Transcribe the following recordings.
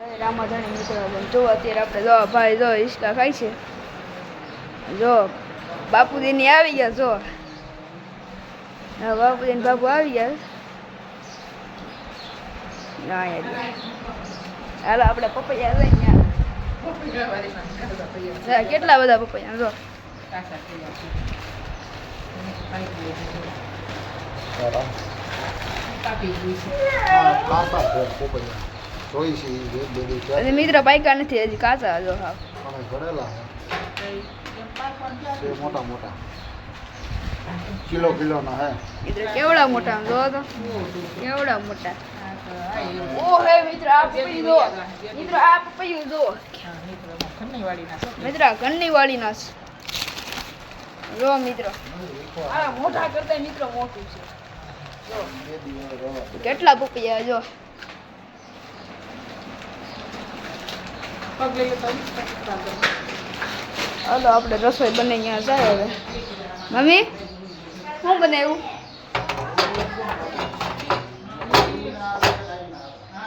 રામાધણી મિત્રો જો અત્યારે આપણે જો ભાઈ જો હિસકા ખાય છે જો બાપુજીની આવી ગયા જો બાપુજીની બાપુ આવી ગયા હાલો આપણે પપૈયા લઈ કેટલા બધા પપૈયા જો મિત્ર પાયકા નથી હજી કાચા જો હા મોટા મોટા કિલો ના હે મિત્ર કેવડા મોટા જો તો કેવડા મોટા ઓ હે મિત્ર આ પપૈયું જો મિત્ર આ પપૈયું જો મિત્ર ઘરની વાળી ના જો મિત્ર આ મોટા કરતા મિત્ર મોટું છે જો કેટલા પપૈયા જો હાલો આપણે રસોઈ બને ત્યાં જાય હવે મમ્મી શું બનાવ્યું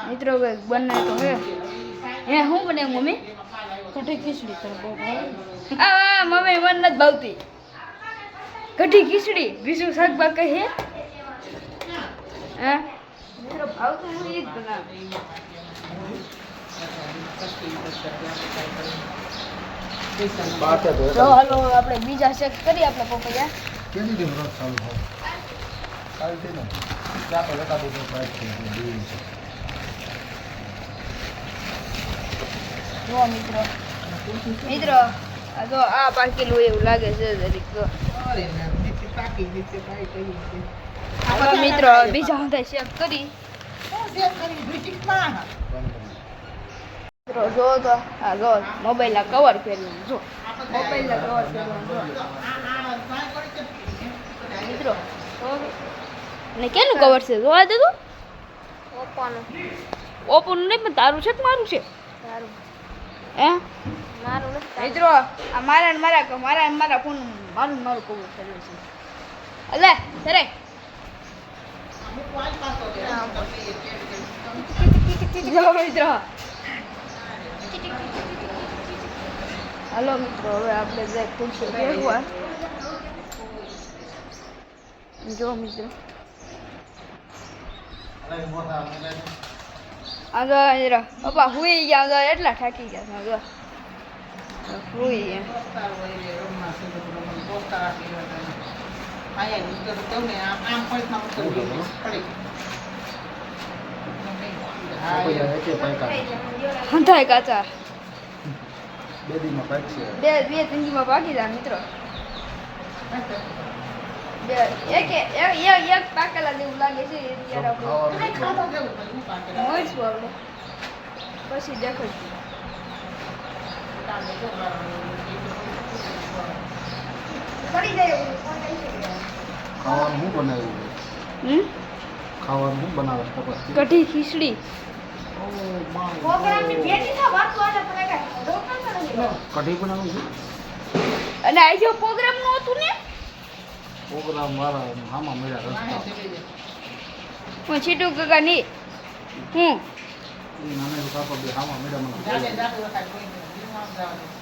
મિત્રો બને તો હે શું બનાવ્યું મમ્મી કઢી ખીચડી હા મમ્મી મને નથી ભાવતી કઢી ખીચડી બીજું શાકભાગ કઈ હે હા મિત્રો ભાવતું હું એ જ બનાવું તો હાલો આપણે બીજા ચેક કરીએ આપણે પપૈયા કેની દે વ્રત ચાલુ થાય ચાલતી ને ચાપે લટા દે પ્રાઇસ છે જો મિત્રો મિત્રો આ જો આ પાકેલું એવું લાગે છે જરીક જો નીચે પાકી કરી હાલો મિત્રો બીજા હું ચેક કરી મિત્રો જો તો આ જો મોબાઈલ ના કવર પહેર્યું જો મોબાઈલ ના કવર પહેર્યું જો મિત્રો ને કેનું કવર છે જોવા દે તું ઓપોનું નહીં પણ તારું છે કે મારું છે તારું હે મારું નથી મિત્રો આ મારા ફોન મારું કવર કર્યું છે અલે સરે જો મિત્રો હાલો મિત્રો હવે આપણે જે ખુરશી ફેરવા જો મિત્રો આગળ પપ્પા હુઈ ગયા આગળ એટલા થાકી ગયા આગળ હુઈ ગયા કાચા બે ત્રણ દીમાં પાકી જાય મિત્રો એક પાકેલા જેવું લાગે છે પછી દેખાય કઢી ખીચડી કઢી બનાવું છું અને આ જો પ્રોગ્રામ નું હતું ને પ્રોગ્રામ મારા હામાં મળ્યા રસ્તા હું છીટું કાકા ની હું નાના કાપા બે હામાં મળ્યા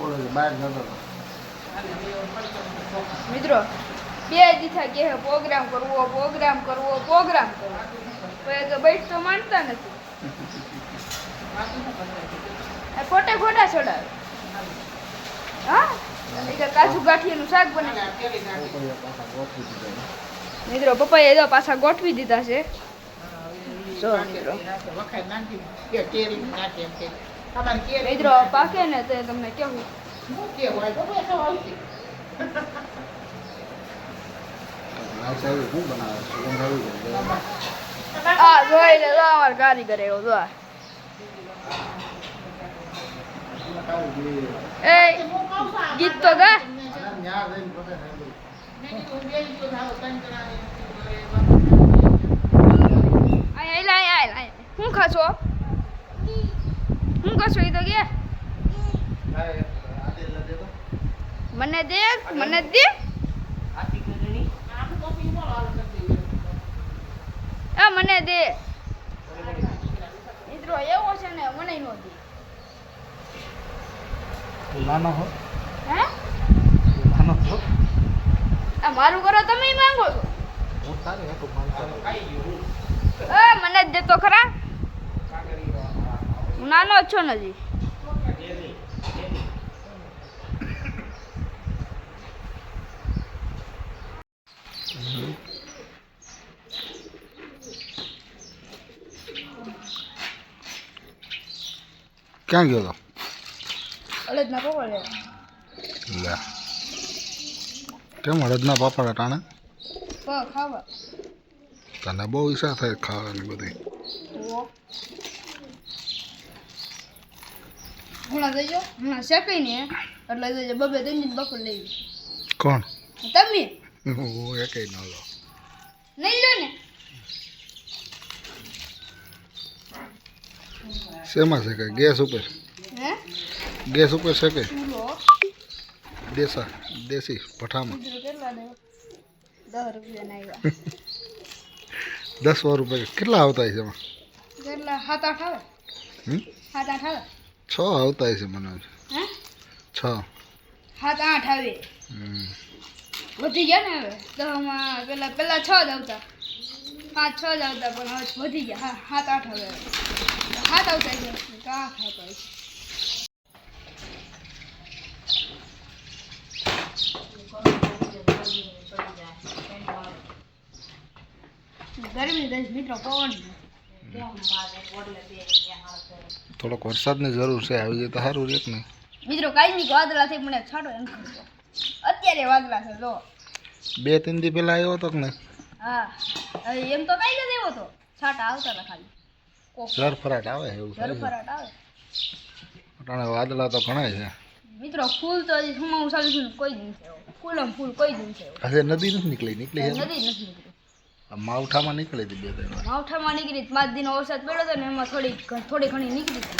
મને બહાર જતો મિત્રો બે દીથા કે પ્રોગ્રામ કરવો બેઠ તો માનતા નથી ખોટા ચડાવે હા કાજુ ગાંઠિયાનું શાક બને મિત્રો પપ્પાએ જો પાછા ગોઠવી દીધા છે મિત્રો પાકે ને તો તમને કેવું હા જોઈ લે અમારે કારીગર એવો જો એ ગીત તો ગા હું ખાશો એ તો ગયા મને દે મને દે મિત્રો મિત્રો એવો છે ને મને નો દે. તું નાનો હો હે તું નાનો હો આ મારું કરો તમે માંગો છો. હું તારે હતું માંગતો મને જ દેતો ખરા. હું નાનો જ છું ને હજી. ક્યાં ગયો તો અલગ ના પકડ લે. લે કેમ હળદના પાપડા ટાણે ખાવા તને બહુ ઈચ્છા થાય ખાવાની બધી હમણાં જઈજો હમણાં શેકાઈ ને એટલે જઈજો બબે ત્રણ બપોર લઈ કોણ તમે હું એકેય ન લો નહીં લો ને. શેમાં છે કે ગેસ ઉપર હે ગેસ ઉપર છે કે ચૂલો દેશી ભઠ્ઠામાં કૂતરું કેટલા દે 10 રૂપિયા ના આવ્યા 10 રૂપિયા કેટલા આવતા છે એમાં કેટલા 7-8 આવે. 7-8 આવે. 6 આવતા છે મને હે 6 7-8 આવે. વધી ગયા ને હવે દહમાં પેલા 6 જ આવતા 5-6 જ આવતા પણ હવે વધી ગયા 7-8 હવે 7 આવતા છે 8 આવતા છે. ગરમી દસ મિત્રો પવન થોડોક વરસાદની જરૂર છે આવી જાય તો સારું રહે ને મિત્રો કાંઈ વાદળા થઈ મને છાંટો એમ કરતો અત્યારે વાદળા છે જો 2-3 દી પહેલા આવ્યો હતો કે નહીં હા હવે એમ તો કઈ નથી એવો તો છાંટા આવતા હતા ખાલી ઝરફરાટ આવે એવું ઝરફરાટ આવે. અટાણે વાદળા તો ઘણા છે મિત્રો ફૂલ તો હજી સુમાવું ચાલુ છે કોઈ જ નથી આવ્યો. ફૂલમ ફૂલ કોઈ જ નથી આવ્યો. આજે નદી નથી નીકળી છે નદી જ નથી નીકળી. આ માવઠામાં નીકળી હતી 2-3 વાર માવઠામાં નીકળી 5 દિનો વરસાદ પડ્યો હતો ને એમાં થોડી ઘણી નીકળી હતી.